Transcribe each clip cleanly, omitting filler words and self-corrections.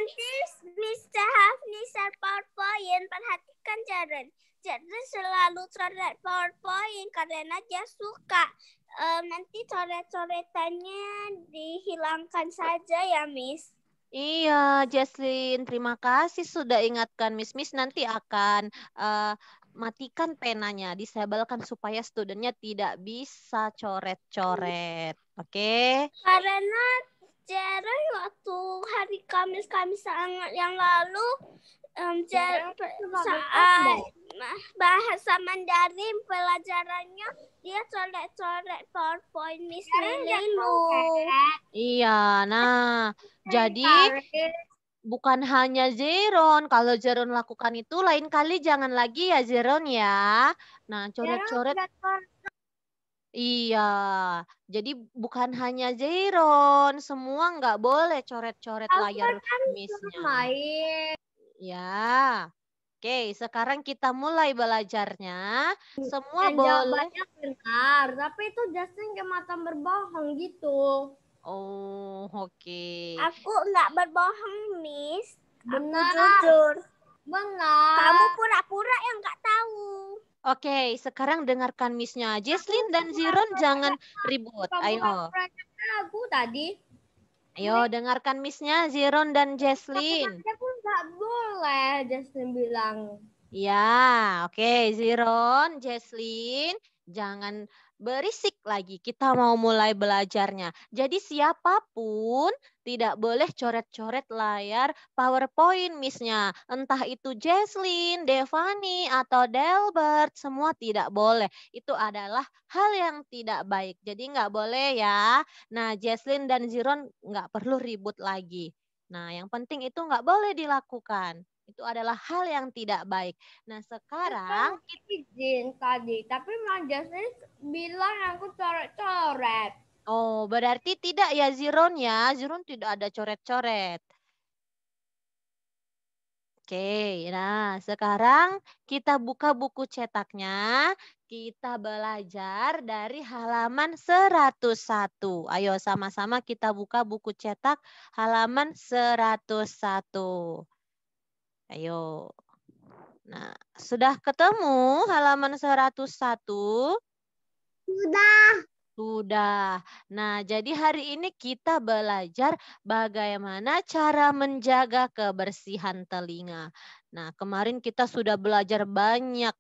nanti Mr. Hafni share PowerPoint, perhatikan Jaren. Jaren selalu coret PowerPoint karena dia suka. Nanti coret-coretannya dihilangkan saja ya, Miss. Iya, Jesslyn, terima kasih sudah ingatkan Miss. Miss nanti akan matikan penanya, disablekan supaya studentnya tidak bisa coret-coret. Oke? Karena Jaren waktu hari Kamis yang lalu saat bahasa Mandarin pelajarannya dia coret-coret PowerPoint Miss Lililu. Iya, nah jadi bukan hanya Zeron. Kalau Zeron lakukan itu lain kali jangan lagi ya Zeron ya. Nah, coret-coret. Iya, jadi bukan hanya Zeron, semua nggak boleh coret-coret layar Miss-nya. Ya, oke, sekarang kita mulai belajarnya. Semua boleh. Jawabannya benar, tapi itu Justin kematan berbohong gitu. Oh, oke. Aku nggak berbohong, Miss. Benar. Aku jujur. Benar. Kamu pura-pura yang nggak tahu. Oke, sekarang dengarkan Miss-nya. Jesslyn dan Ziron jangan ribut. Ayo. Aku tadi. Ayo, dengarkan Miss-nya Ziron dan Jesslyn. Aku nggak boleh, Jesslyn bilang. Ya, oke. Ziron, Jesslyn, jangan berisik lagi. Kita mau mulai belajarnya. Jadi siapapun tidak boleh coret-coret layar PowerPoint Miss-nya. Entah itu Jesslyn, Devani, atau Delbert, semua tidak boleh. Itu adalah hal yang tidak baik. Jadi nggak boleh ya. Nah, Jesslyn dan Ziron nggak perlu ribut lagi. Nah, yang penting itu nggak boleh dilakukan. Itu adalah hal yang tidak baik. Nah, sekarang izin tadi, tapi Mas Jasmine bilang aku coret-coret. oh, berarti tidak ya Ziron ya. Ziron tidak ada coret-coret. Oke, nah sekarang kita buka buku cetaknya. Kita belajar dari halaman 101. Ayo sama-sama kita buka buku cetak halaman 101. Ayo. Nah, sudah ketemu halaman 101? Sudah. Sudah. Nah, jadi hari ini kita belajar bagaimana cara menjaga kebersihan telinga. Nah, kemarin kita sudah belajar banyak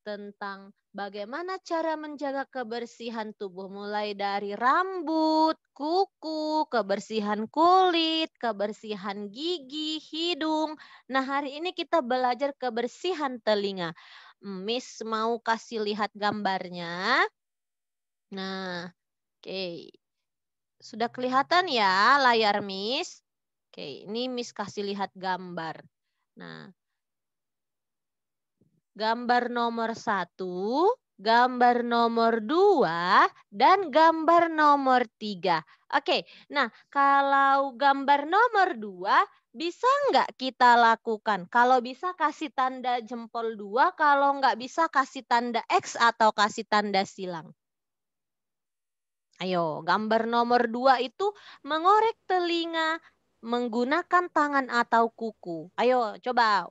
tentang bagaimana cara menjaga kebersihan tubuh. Mulai dari rambut, kuku, kebersihan kulit, kebersihan gigi, hidung. Nah, hari ini kita belajar kebersihan telinga. Miss mau kasih lihat gambarnya. Nah, oke. Sudah kelihatan ya layar Miss? Oke, ini Miss kasih lihat gambar. Nah, gambar nomor 1, gambar nomor 2, dan gambar nomor 3. Oke, nah kalau gambar nomor 2, bisa nggak kita lakukan? Kalau bisa kasih tanda jempol 2, kalau nggak bisa kasih tanda X atau kasih tanda silang. Ayo, gambar nomor 2 itu mengorek telinga menggunakan tangan atau kuku. Ayo, coba.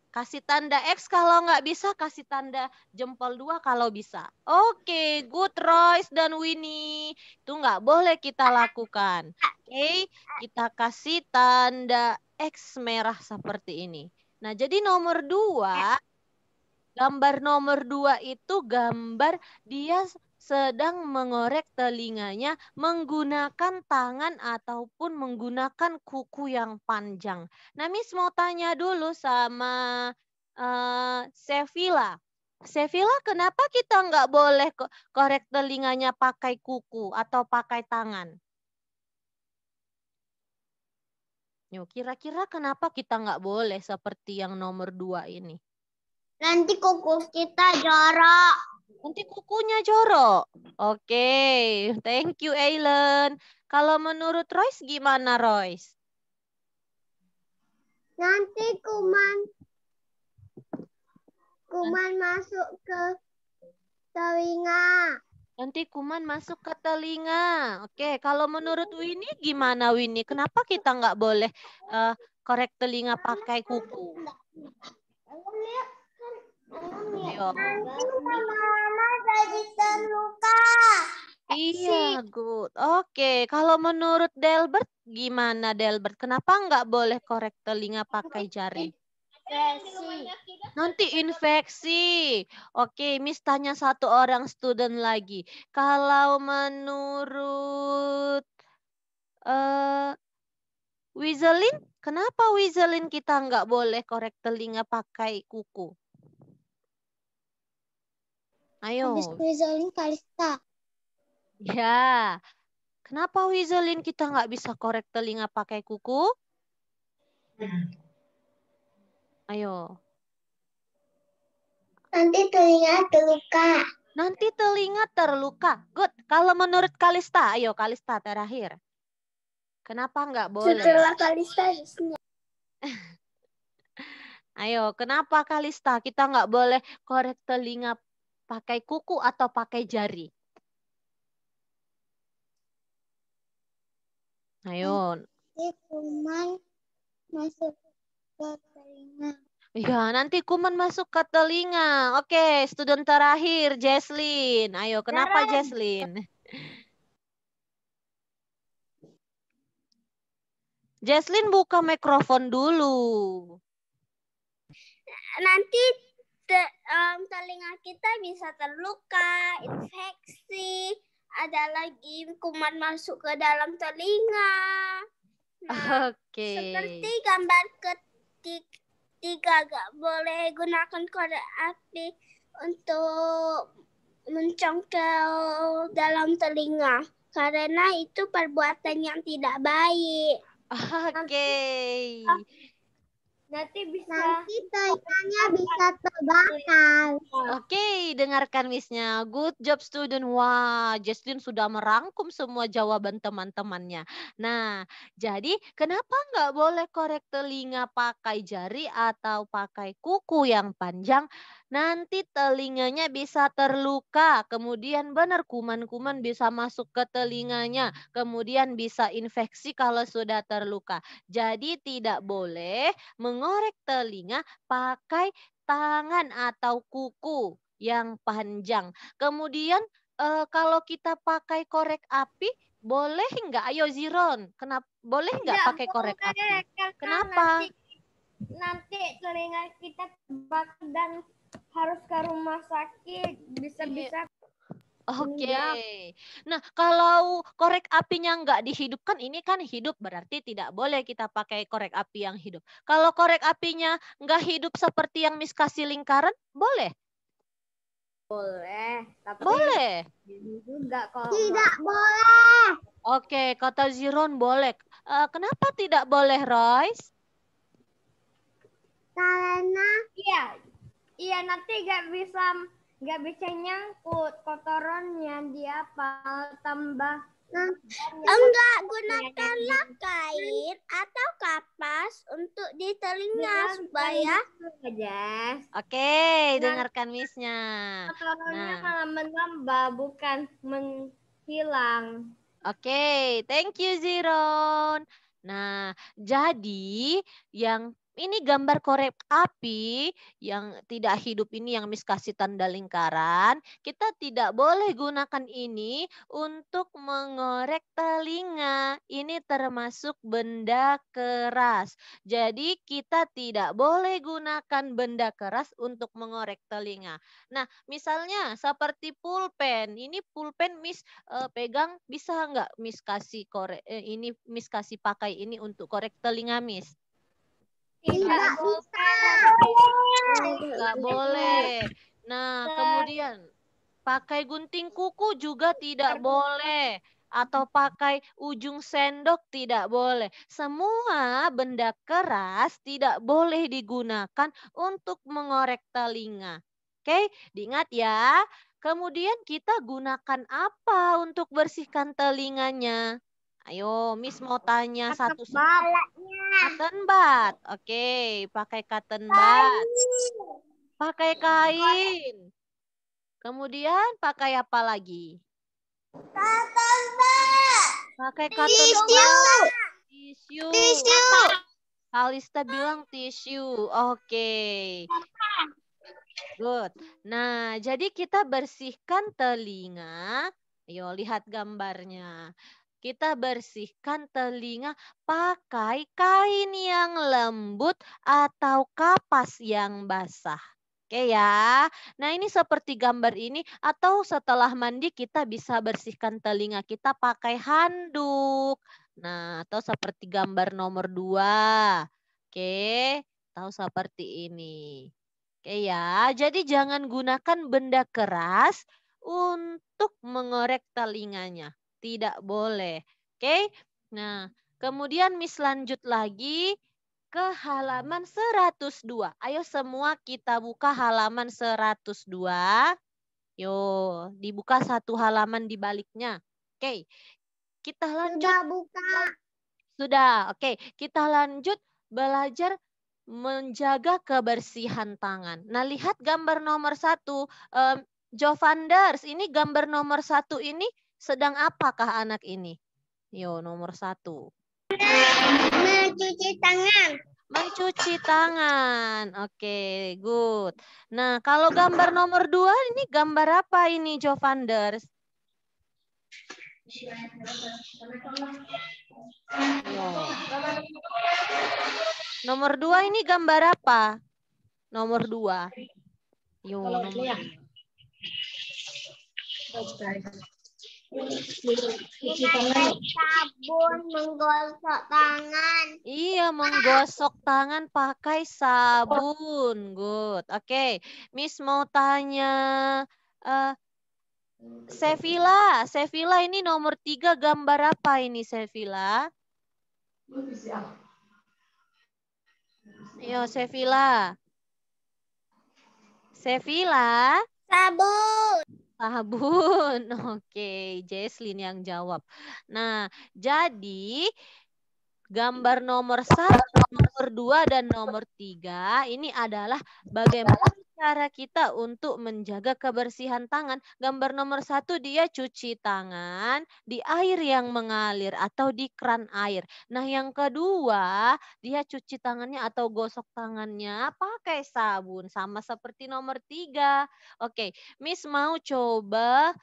Kasih tanda X kalau nggak bisa, kasih tanda jempol 2 kalau bisa. Oke, good Royce dan Winnie. Itu nggak boleh kita lakukan. Oke, kita kasih tanda X merah seperti ini. Nah, jadi nomor 2, gambar nomor 2 itu gambar dia sedang mengorek telinganya menggunakan tangan ataupun menggunakan kuku yang panjang. Nah, Miss mau tanya dulu sama Sevilla. Sevilla, kenapa kita nggak boleh korek telinganya pakai kuku atau pakai tangan? Yuk, kira-kira kenapa kita nggak boleh seperti yang nomor 2 ini? Nanti kuku kita jorok. Nanti kukunya jorok. Oke, thank you Ailen. Kalau menurut Royce gimana Royce? Nanti kuman masuk ke telinga. Nanti kuman masuk ke telinga. Oke, kalau menurut Winnie gimana Winnie? Kenapa kita nggak boleh korek telinga pakai kuku? Ayo. Mama jadi terluka. Iya, good. Oke, kalau menurut Delbert gimana Delbert? Kenapa nggak boleh korek telinga pakai jari? Nanti infeksi. Oke, Miss tanya satu orang student lagi. Kalau menurut Wizelin, kenapa Wizelin kita nggak boleh korek telinga pakai kuku? Ayo. Habis Wizelin Kalista. Ya. Kenapa Wizelin kita nggak bisa korek telinga pakai kuku? Ayo. Nanti telinga terluka. Nanti telinga terluka. Good. Kalau menurut Kalista, ayo Kalista terakhir. Kenapa nggak boleh? Setelah Kalista. Ayo, kenapa Kalista kita nggak boleh korek telinga pakai kuku atau pakai jari? Ayo. Kuman masuk ke telinga. Ya, nanti kuman masuk ke telinga. Oke, student terakhir, Jesslyn. Ayo, kenapa Jesslyn? Jesslyn buka mikrofon dulu. Nanti telinga kita bisa terluka, infeksi, ada lagi kuman masuk ke dalam telinga. Nah, Oke. seperti gambar ketiga, gak boleh gunakan korek api untuk mencongkel dalam telinga karena itu perbuatan yang tidak baik. Oke. Nanti telinganya bisa terbakar. Oke, dengarkan Miss-nya. Good job student. Wah, Jesslyn sudah merangkum semua jawaban teman-temannya. Nah, jadi kenapa nggak boleh korek telinga pakai jari atau pakai kuku yang panjang? Nanti telinganya bisa terluka. Kemudian benar kuman-kuman bisa masuk ke telinganya. Kemudian bisa infeksi kalau sudah terluka. Jadi tidak boleh mengorek telinga pakai tangan atau kuku yang panjang. Kemudian kalau kita pakai korek api, boleh nggak? Ayo Ziron, kenapa? Boleh nggak pakai korek api? Kenapa? Nanti telinga kita terbakar dan harus ke rumah sakit. Bisa-bisa. Oke. Nah, kalau korek apinya nggak dihidupkan, ini kan hidup berarti tidak boleh kita pakai korek api yang hidup. Kalau korek apinya nggak hidup seperti yang Miss kasih lingkaran, boleh? Boleh. Tapi boleh. Juga kalau tidak boleh. Oke, kata Ziron boleh. Kenapa tidak boleh, Royce? Karena iya nanti nggak bisa nyangkut kotorannya dia tambah. Enggak, gunakanlah kain atau kapas untuk di telinga supaya Oke, dengarkan Miss-nya. kotorannya malah menambah bukan menghilang. Oke, thank you Ziron. Nah, jadi yang ini gambar korek api yang tidak hidup ini yang Miss kasih tanda lingkaran. Kita tidak boleh gunakan ini untuk mengorek telinga. Ini termasuk benda keras. Jadi kita tidak boleh gunakan benda keras untuk mengorek telinga. Nah, misalnya seperti pulpen. Ini pulpen Miss pegang, bisa nggak Miss kasih korek ini Miss kasih pakai ini untuk korek telinga Miss? Tidak bisa. Nggak boleh. Nah, kemudian pakai gunting kuku juga tidak boleh. Atau pakai ujung sendok tidak boleh. Semua benda keras tidak boleh digunakan untuk mengorek telinga. Oke, diingat ya. Kemudian kita gunakan apa untuk bersihkan telinganya? Ayo, Miss mau tanya satu. Cotton bud. Oke, pakai cotton bud. Pakai kain. Kemudian pakai apa lagi? Pakai cotton bud. Tisu. Kalista bilang tisu. Oke. Good. Nah, jadi kita bersihkan telinga. Ayo lihat gambarnya. Kita bersihkan telinga pakai kain yang lembut atau kapas yang basah. Oke ya. Nah, ini seperti gambar ini atau setelah mandi kita bisa bersihkan telinga kita pakai handuk. Nah, atau seperti gambar nomor 2. Oke, atau seperti ini. Oke ya, jadi jangan gunakan benda keras untuk mengorek telinganya. Tidak boleh. Oke. Nah, kemudian Miss lanjut lagi ke halaman 102. Ayo semua kita buka halaman 102. Yo, dibuka satu halaman di baliknya. Oke. Kita lanjut. Sudah buka. Sudah. Oke, kita lanjut belajar menjaga kebersihan tangan. Nah, lihat gambar nomor 1. Jovanders, ini gambar nomor 1 ini sedang apakah anak ini? Yo, nomor 1. Mencuci tangan. Mencuci tangan. Oke, good. Nah, kalau gambar nomor 2 ini gambar apa ini, Jovanders? Nomor 2 ini gambar apa? Nomor 2. Yo, nomor 2. Sabun menggosok tangan. Iya, menggosok tangan pakai sabun. Good. Oke, Miss mau tanya Sevilla ini nomor 3 gambar apa ini Sevilla? Ayo Sevilla. Sabun. Sabun. Oke, Jesslyn yang jawab. Nah, jadi gambar nomor 1, nomor 2, dan nomor 3 ini adalah bagaimana cara kita untuk menjaga kebersihan tangan. Gambar nomor 1 dia cuci tangan di air yang mengalir atau di keran air. Nah, yang kedua dia cuci tangannya atau gosok tangannya pakai sabun sama seperti nomor 3. Oke, Miss mau coba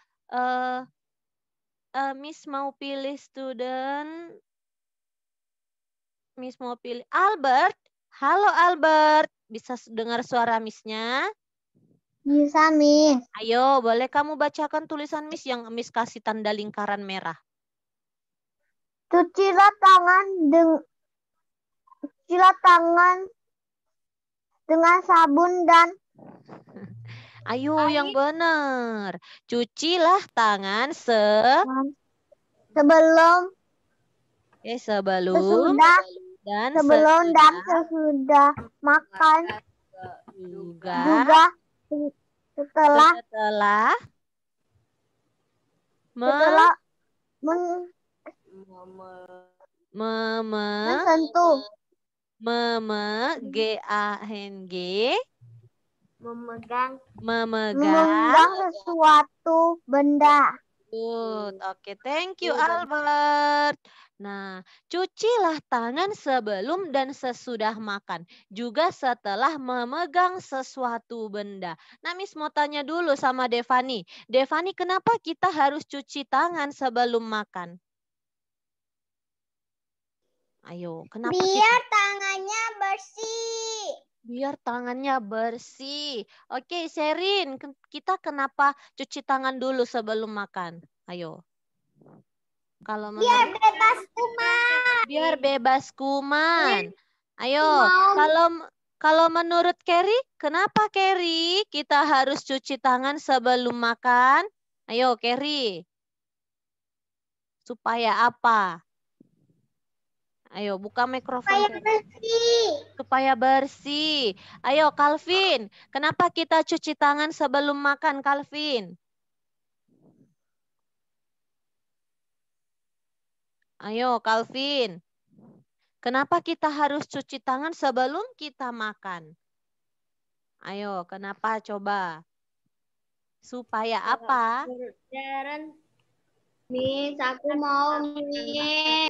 Miss mau pilih student. Miss mau pilih Albert. Halo Albert, bisa dengar suara Miss-nya? Bisa, Miss. Ayo, boleh kamu bacakan tulisan Miss yang Miss kasih tanda lingkaran merah. Cucilah tangan dengan sabun dan Ayo yang benar. Cucilah tangan sebelum dan sesudah makan juga setelah mensentuh memegang sesuatu benda. Good. Oke, thank you Albert. Nah, cucilah tangan sebelum dan sesudah makan. Juga setelah memegang sesuatu benda. Nah, Miss mau tanya dulu sama Devani. Devani, kenapa kita harus cuci tangan sebelum makan? Ayo, kenapa Biar tangannya bersih. Biar tangannya bersih. Oke, Sherin, kita kenapa cuci tangan dulu sebelum makan? Ayo. Kalau biar bebas kuman. Biar bebas kuman. Ayo, kalau menurut Kerry, kenapa Kerry kita harus cuci tangan sebelum makan? Ayo, Kerry. Supaya apa? Ayo, buka mikrofon. Supaya bersih. Supaya bersih. Ayo, Calvin. Kenapa kita cuci tangan sebelum makan, Calvin? Ayo, Calvin. Kenapa kita harus cuci tangan sebelum kita makan? Ayo, kenapa? Coba. Supaya apa? Miss, aku mau Miss.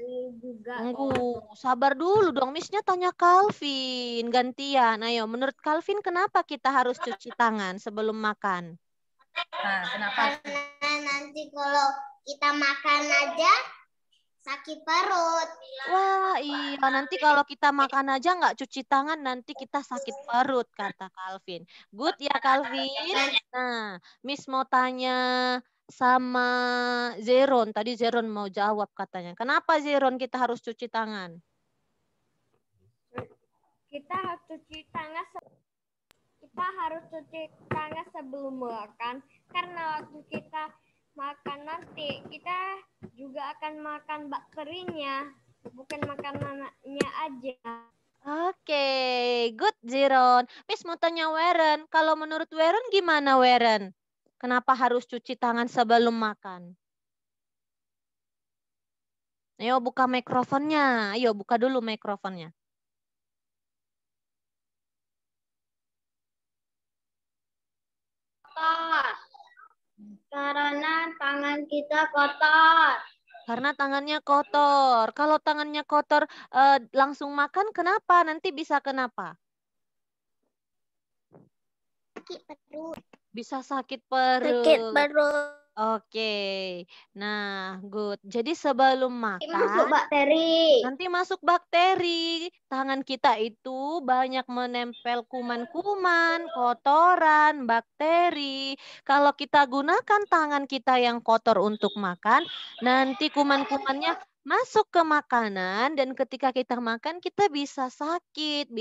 Tunggu, sabar dulu dong. Missnya tanya Calvin, gantian. Ayo, menurut Calvin kenapa kita harus cuci tangan sebelum makan? Nah, kenapa? Karena nanti kalau kita makan aja sakit perut. Wah, iya. Nanti kalau kita makan aja nggak cuci tangan, nanti kita sakit perut, kata Calvin. Good ya, Calvin? Nah, Miss mau tanya sama Zeron. Tadi Zeron mau jawab katanya. Kenapa Zeron kita harus cuci tangan? Kita harus cuci tangan sebelum makan karena waktu kita makan nanti kita juga akan makan bakterinya, bukan makanannya aja. Oke, good Zeron. Miss mau tanya Weren. Kalau menurut Weren gimana Weren? Kenapa harus cuci tangan sebelum makan? Ayo buka mikrofonnya. Ayo buka dulu mikrofonnya. Kotor. Karena tangan kita kotor. Karena tangannya kotor. Kalau tangannya kotor langsung makan kenapa? Nanti bisa kenapa? Sakit perut. Bisa sakit perut. Sakit perut. Oke. Nah, good. Jadi sebelum makan Masuk bakteri. nanti masuk bakteri. Tangan kita itu banyak menempel kuman-kuman, kotoran, bakteri. Kalau kita gunakan tangan kita yang kotor untuk makan, nanti kuman-kumannya masuk ke makanan dan ketika kita makan kita bisa sakit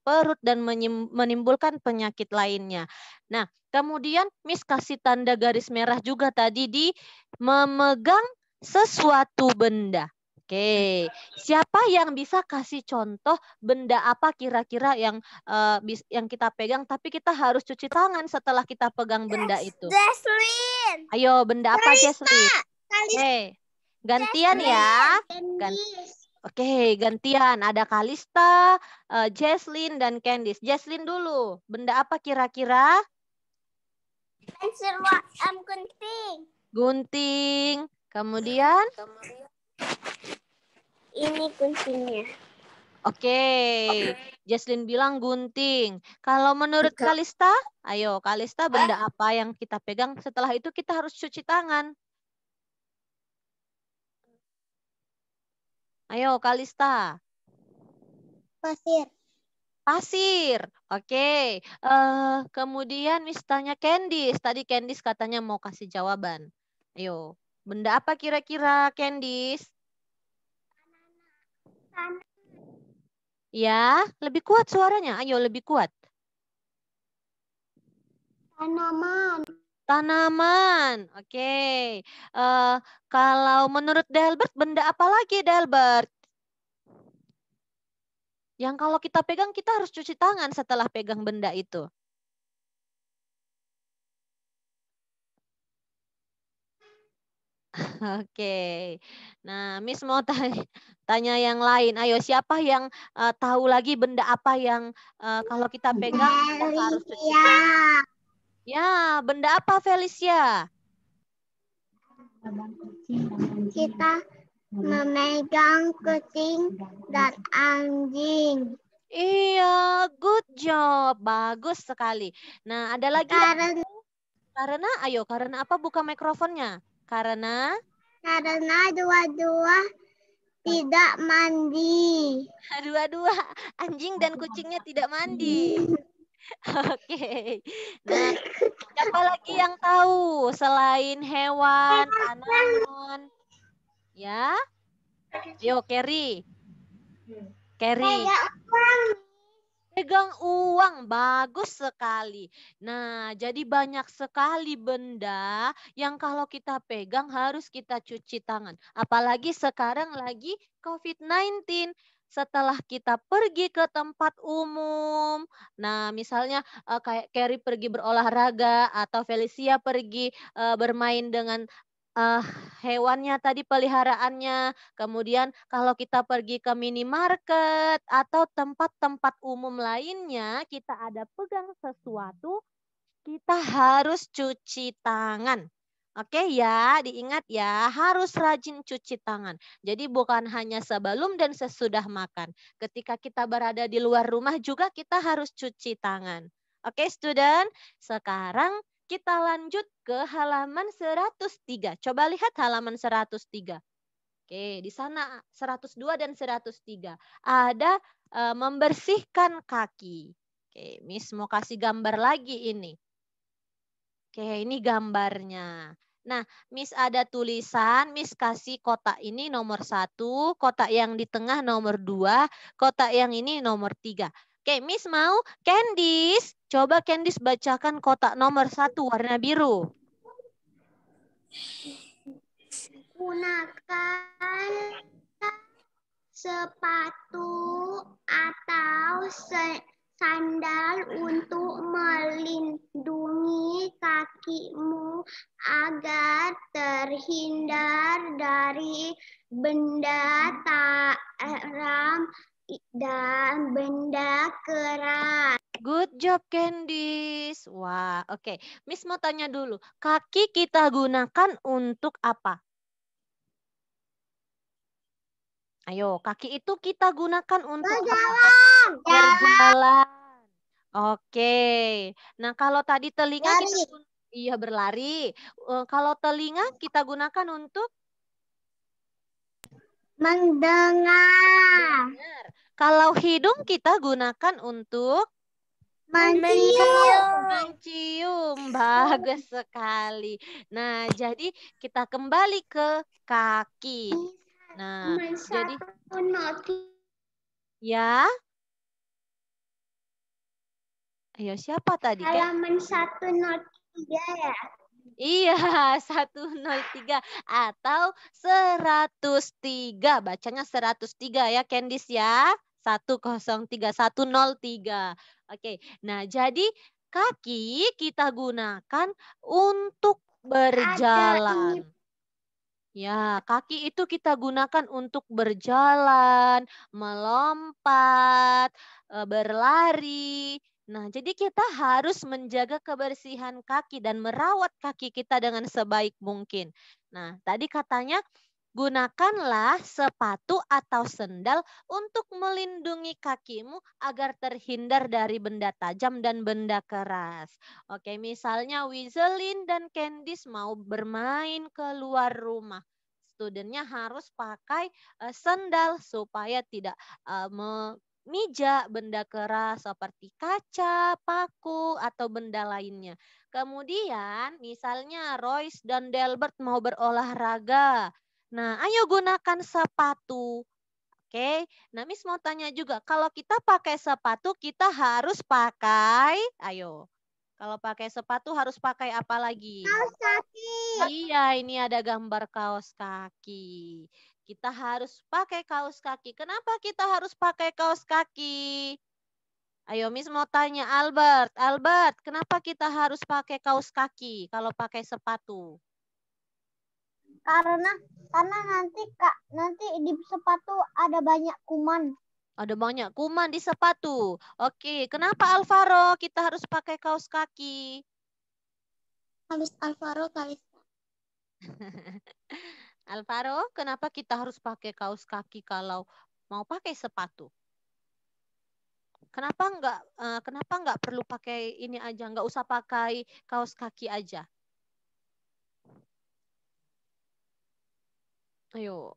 perut dan menimbulkan penyakit lainnya. Nah, kemudian Miss kasih tanda garis merah juga tadi di memegang sesuatu benda. Oke, siapa yang bisa kasih contoh benda apa kira-kira yang kita pegang tapi kita harus cuci tangan setelah kita pegang benda itu? Jesslyn. Ayo, benda apa Jesslyn? Kalista. Oke, gantian ya. Oke, gantian. Ada Kalista, Jesslyn, dan Candice. Jesslyn dulu. Benda apa kira-kira? Pensil gunting. Gunting. Kemudian? Ini guntingnya. Oke. Jesslyn bilang gunting. Kalau menurut Kalista? Ayo, Kalista benda apa yang kita pegang? Setelah itu kita harus cuci tangan. Ayo, Kalista. Pasir. Pasir. Oke. Kemudian Miss tanya Candice. Tadi Candice katanya mau kasih jawaban. Ayo. Benda apa kira-kira Candice? Ya, lebih kuat suaranya. Ayo, lebih kuat. Tanaman. Tanaman. Oke. Kalau menurut Delbert, benda apa lagi Delbert? Yang kalau kita pegang, kita harus cuci tangan setelah pegang benda itu. Oke. Nah, Miss mau tanya yang lain. Ayo, siapa yang tahu lagi benda apa yang kalau kita pegang kita harus cuci tangan? Ya, benda apa Felicia? Kita memegang kucing dan anjing. Iya, good job. Bagus sekali. Nah, ada lagi karena ayo, karena apa? Buka mikrofonnya. Karena dua-dua tidak mandi. Dua-dua anjing dan kucingnya tidak mandi. Oke. Nah, siapa lagi yang tahu selain hewan, tanaman? Ya? Yo, Kerry. Kerry. Pegang uang, bagus sekali. Nah, jadi banyak sekali benda yang kalau kita pegang harus kita cuci tangan. Apalagi sekarang lagi COVID-19. Setelah kita pergi ke tempat umum, nah misalnya kayak Carrie pergi berolahraga atau Felicia pergi bermain dengan hewannya tadi peliharaannya. Kemudian kalau kita pergi ke minimarket atau tempat-tempat umum lainnya, kita ada pegang sesuatu, kita harus cuci tangan. Oke ya, diingat ya, harus rajin cuci tangan. Jadi bukan hanya sebelum dan sesudah makan. Ketika kita berada di luar rumah juga kita harus cuci tangan. Oke, student. Sekarang kita lanjut ke halaman 103. Coba lihat halaman 103. Oke, di sana 102 dan 103 ada membersihkan kaki. Oke, Miss mau kasih gambar lagi ini. Oke, ini gambarnya. Nah, Miss ada tulisan, Miss kasih kotak ini nomor 1, kotak yang di tengah nomor 2, kotak yang ini nomor 3. Oke, Miss mau Candice. Coba Candice bacakan kotak nomor 1 warna biru. Gunakan sepatu atau sandal untuk melindungi kakimu agar terhindar dari benda tajam dan benda keras. Good job, Candice. Wah, oke. Miss mau tanya dulu, kaki kita gunakan untuk apa? Ayo, kaki itu kita gunakan untuk Berjalan. berjalan. Oke. Nah, kalau tadi telinga kita iya berlari. Kalau telinga kita gunakan untuk Mendengar. Kalau hidung kita gunakan untuk mencium. Bagus sekali. Nah, jadi kita kembali ke kaki. Nah, jadi ya. Ayo, siapa tadi? Halaman 103 ya. Iya, 103 atau 103. Bacanya 103 ya, Candice ya. 103, 103. Oke, nah jadi kaki kita gunakan untuk berjalan. Ya, kaki itu kita gunakan untuk berjalan, melompat, berlari. Nah, jadi kita harus menjaga kebersihan kaki dan merawat kaki kita dengan sebaik mungkin. Nah, tadi katanya gunakanlah sepatu atau sendal untuk melindungi kakimu agar terhindar dari benda tajam dan benda keras. Oke, misalnya Wizelin dan Candice mau bermain keluar rumah. Studentnya harus pakai sendal supaya tidak memijak benda keras seperti kaca, paku, atau benda lainnya. Kemudian misalnya Royce dan Delbert mau berolahraga. Nah, ayo gunakan sepatu. Oke, nah Miss mau tanya juga, kalau kita pakai sepatu kita harus pakai, ayo. Kalau pakai sepatu harus pakai apa lagi? Kaos kaki. Iya, ini ada gambar kaos kaki. Kita harus pakai kaos kaki. Kenapa kita harus pakai kaos kaki? Ayo, Miss mau tanya Albert. Albert, kenapa kita harus pakai kaos kaki kalau pakai sepatu? Karena nanti di sepatu ada banyak kuman. Ada banyak kuman di sepatu. Oke, kenapa Alvaro kita harus pakai kaos kaki? Alvaro kali. Alvaro, kenapa kita harus pakai kaos kaki kalau mau pakai sepatu? Kenapa nggak perlu pakai ini aja, nggak usah pakai kaos kaki aja? Ayo.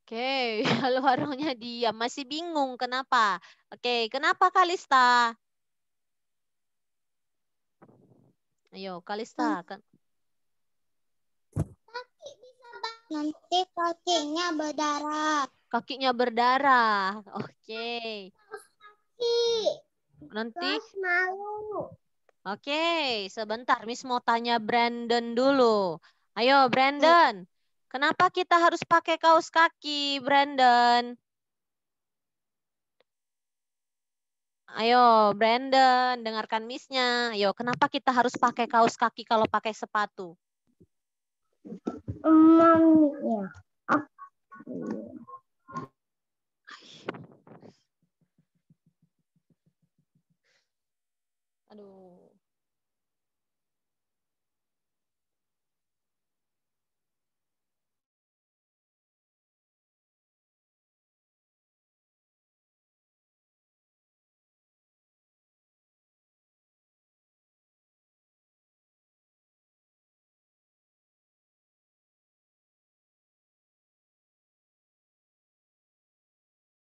Oke, Alvaronya diam, masih bingung kenapa? Oke, kenapa Kalista? Ayo, Kalista. Nanti kakinya berdarah. Kakinya berdarah. Oke. Nanti. Malu. Oke, sebentar. Miss mau tanya Brandon dulu. Ayo, Brandon. Kenapa kita harus pakai kaos kaki, Brandon? Ayo, Brandon, dengarkan Miss-nya. Ayo, kenapa kita harus pakai kaos kaki kalau pakai sepatu?